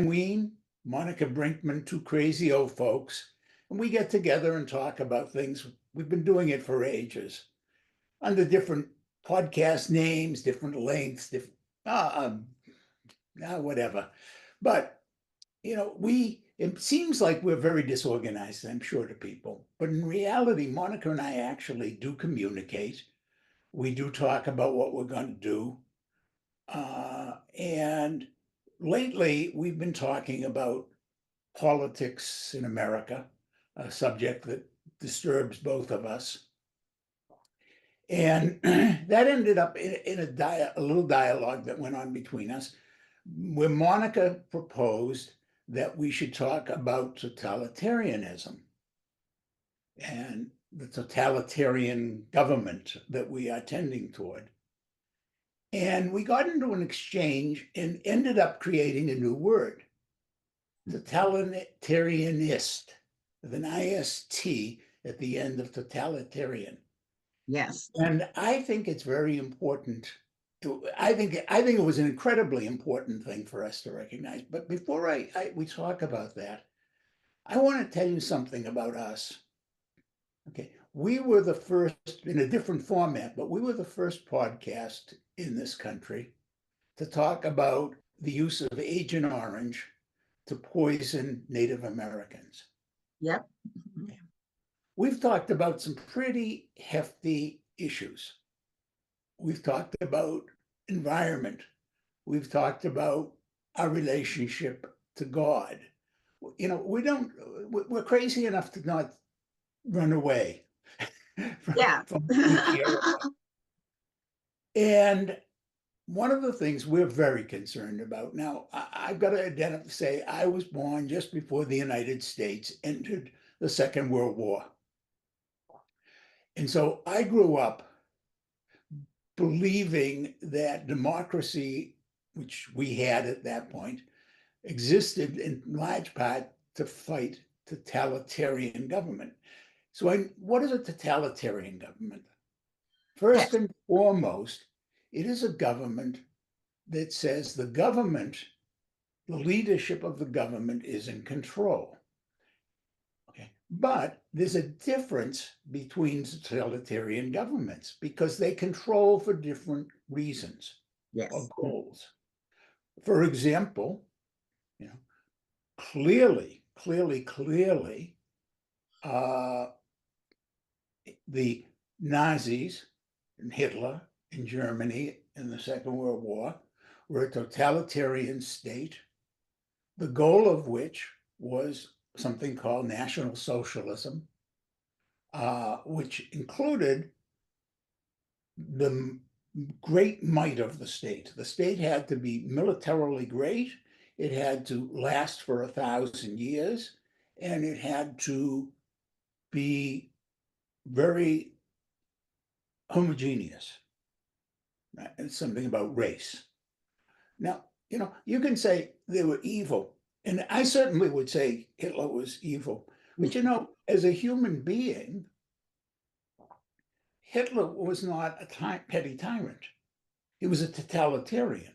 Ween, Monica Brinkman, two crazy old folks, and we get together and talk about things. We've been doing it for ages under different podcast names, different lengths, whatever. But, it seems like we're very disorganized, I'm sure, to people. But in reality, Monica and I actually do communicate. We do talk about what we're going to do. And lately, we've been talking about politics in America, a subject that disturbs both of us. And that ended up in a little dialogue that went on between us, where Monica proposed that we should talk about totalitarianism and the totalitarian government that we are tending toward. And we got into an exchange and ended up creating a new word, totalitarianist, with an IST at the end of totalitarian. Yes. And I think it's very important. I think it was an incredibly important thing for us to recognize. But before we talk about that, I want to tell you something about us. Okay, we were the first, in a different format, but we were the first podcast in this country to talk about the use of Agent Orange to poison Native Americans. Yep. We've talked about some pretty hefty issues. We've talked about environment. We've talked about our relationship to God. We're crazy enough to not run away Yeah. from what we care about. And one of the things we're very concerned about now, I've got to say, I was born just before the United States entered the Second World War. And so I grew up believing that democracy, which we had at that point, existed in large part to fight totalitarian government. So what is a totalitarian government? First and foremost, it is a government that says the leadership of the government is in control. Okay. But there's a difference between totalitarian governments because they control for different reasons or goals. For example, clearly, the Nazis and Hitler in Germany in the Second World War were a totalitarian state, the goal of which was something called National Socialism, which included the great might of the state. The state had to be militarily great, it had to last for 1,000 years, and it had to be very homogeneous. And something about race. Now, you can say they were evil, and I certainly would say Hitler was evil. But as a human being, Hitler was not a petty tyrant. He was a totalitarian.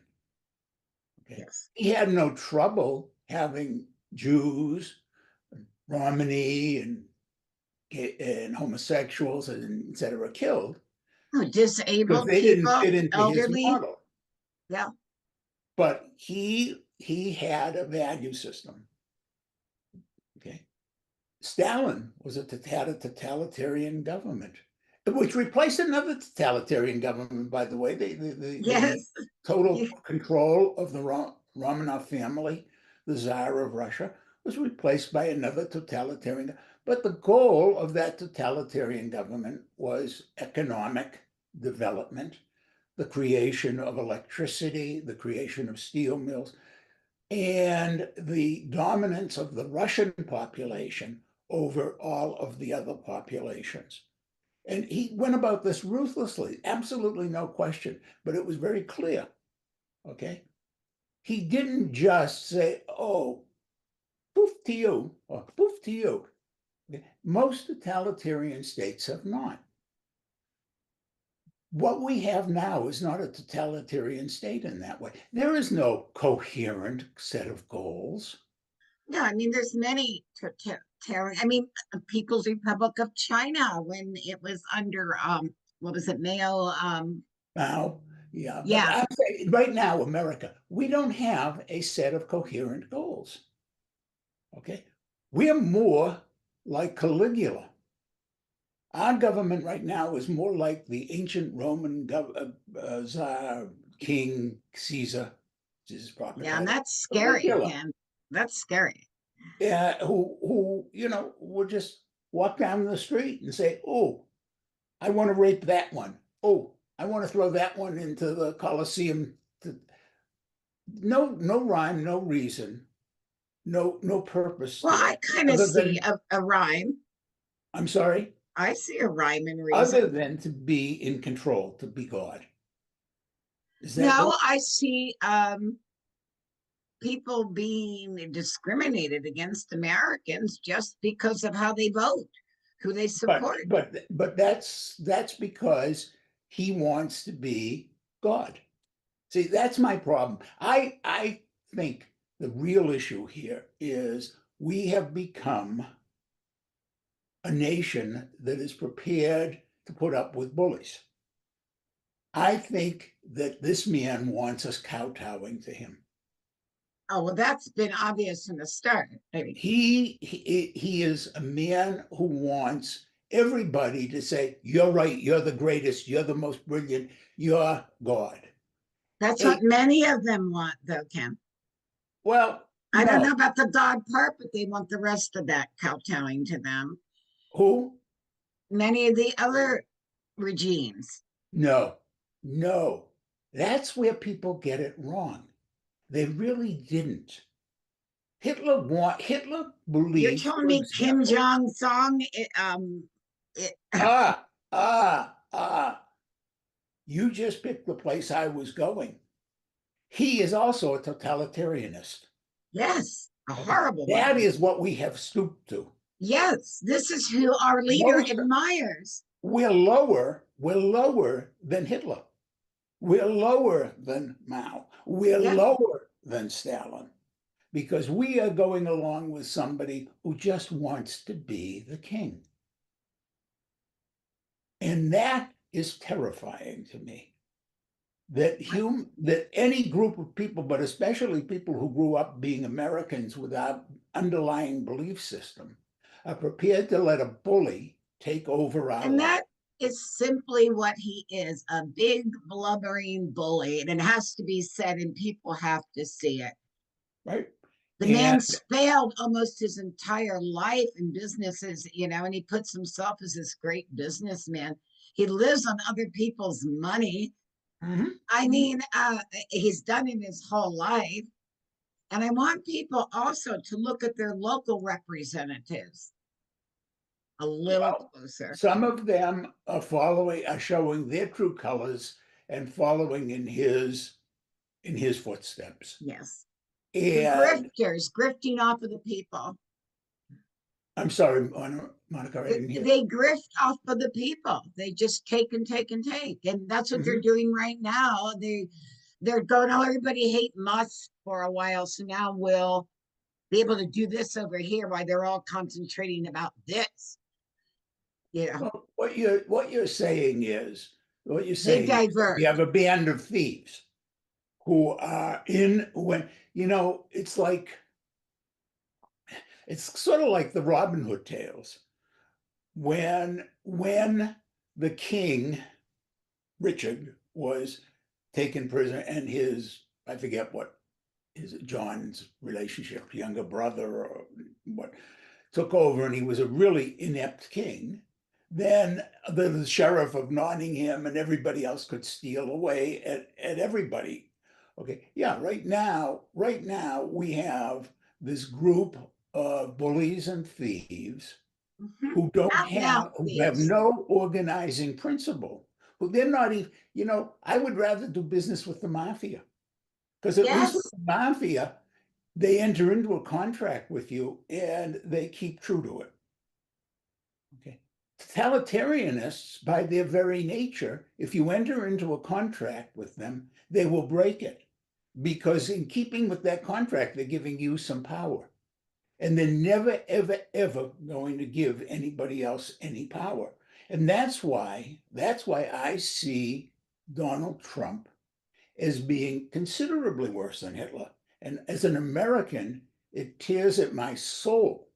Okay? Yes. He had no trouble having Jews, Romani, and homosexuals, and et cetera, killed. Disabled they people, didn't fit into elderly. his model. Yeah. But he had a value system. Okay. Stalin had a totalitarian government, which replaced another totalitarian government, by the way. The total control of the Romanov family, the Tsar of Russia, was replaced by another totalitarian. But the goal of that totalitarian government was economic development, the creation of electricity, the creation of steel mills, and the dominance of the Russian population over all of the other populations. And he went about this ruthlessly, absolutely no question, but it was very clear, okay? He didn't just say, oh, poof to you, or poof to you. Okay? Most totalitarian states have not. what we have now is not a totalitarian state in that way. There is no coherent set of goals. No, I mean, there's many totalitarian. I mean, People's Republic of China when it was under what was it, Mao? Now, yeah, but Yeah, I'm saying right now, America, we don't have a set of coherent goals. Okay, we're more like Caligula. Our government right now is more like the ancient Roman Tsar, King Caesar, which is his proper yeah, and title, that's scary, Caligula. Ken. That's scary. Who would just walk down the street and say, "Oh, I want to rape that one. Oh, I want to throw that one into the Colosseum." No rhyme, no reason, no purpose Well, to I it, kind of other see than a rhyme. I'm sorry, I see a rhyme and other reason. than to be in control, to be God. Is that No, right? I see people being discriminated against Americans just because of how they vote, who they But support. but that's because he wants to be God. See, that's my problem. I think the real issue here is we have become a nation that is prepared to put up with bullies. I think that this man wants us kowtowing to him. Oh, well, that's been obvious from the start. I mean, He is a man who wants everybody to say, "You're right, you're the greatest, you're the most brilliant, you're God." that's what Hey, many of them want, though, Ken. well, I don't know no. about the dog part, but they want the rest of that kowtowing to them. Who? Many of the other regimes. No, no. That's where people get it wrong. They really didn't. Hitler You're believed, telling for me Kim example, Jong Song, it, ah, ah, ah, you just picked the place I was going. He is also a totalitarianist. yes, a Okay. horrible That one. is what we have stooped to. Yes, this is who our leader Most admires. we're lower than Hitler. We're lower than Mao. We're Yeah, lower than Stalin because we are going along with somebody who just wants to be the king. And that is terrifying to me. That any group of people, but especially people who grew up being Americans without underlying belief system, are prepared to let a bully take over our and lives, that is simply what he is, a big blubbering bully. And it has to be said, and people have to see it. right? The And man's failed almost his entire life in businesses, and he puts himself as this great businessman. He lives on other people's money. mhm. I mean, he's done it his whole life. And I want people also to look at their local representatives a little Well, closer. some of them are showing their true colors and following in his footsteps. Yes. The And grifters grifting off of the people. I'm sorry, Monica, I didn't hear. They grift off of the people. They just take and take and take. And that's what they're Mhm. doing right now. They're going, oh, everybody hate Musk for a while. So now we'll be able to do this over here while they're all concentrating about this. Well, what you're saying is They we divert. have a band of thieves who are in when it's sort of like the Robin Hood tales when the king Richard was taken prisoner and his I forget what his John's relationship younger brother or what took over and he was a really inept king, then the sheriff of Nottingham and everybody else could steal away at everybody. Okay, yeah, right now we have this group of bullies and thieves Mhm. who Out and out have thieves. no organizing principle. Who they're not even, I would rather do business with the mafia because at least with Yes. the mafia, they enter into a contract with you and they keep true to it. Okay. Totalitarianists, by their very nature, if you enter into a contract with them, they will break it. Because in keeping with that contract, they're giving you some power. And they're never, ever, ever going to give anybody else any power. And that's why I see Donald Trump as being considerably worse than Hitler. And as an American, it tears at my soul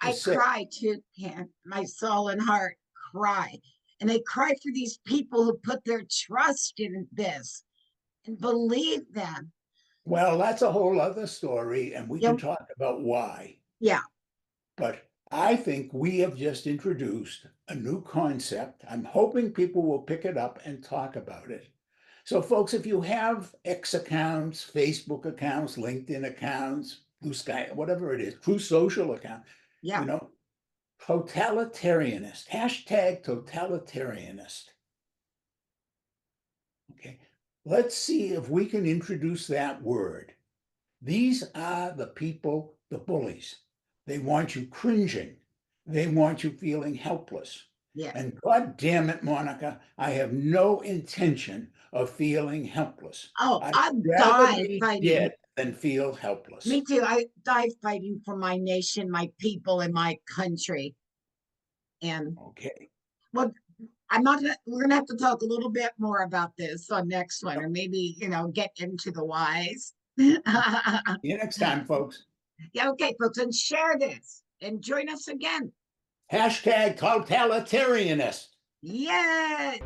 to I say, cry too, Ken. My soul and heart cry. And I cry for these people who put their trust in this and believe them. well, that's a whole other story, and we You can know, talk about why. yeah, But I think we have just introduced a new concept. I'm hoping people will pick it up and talk about it. So, folks, if you have X accounts, Facebook accounts, LinkedIn accounts, Blue Sky, whatever it is, True Social account, yeah. you know, totalitarianist, hashtag totalitarianist. Okay, let's see if we can introduce that word. These are the people, the bullies. They want you cringing. They want you feeling helpless. Yeah. And God damn it, Monica, I have no intention of feeling helpless. Oh, I'd I'll rather die be fighting. dead than feel helpless. Me too. I die fighting for my nation, my people, and my country. And Okay. well, I'm not gonna, we're gonna have to talk a little bit more about this on next one, Yep. or maybe, get into the whys. Yeah, See you next time, folks. okay, folks, and share this and join us again. Hashtag totalitarianist. Yay!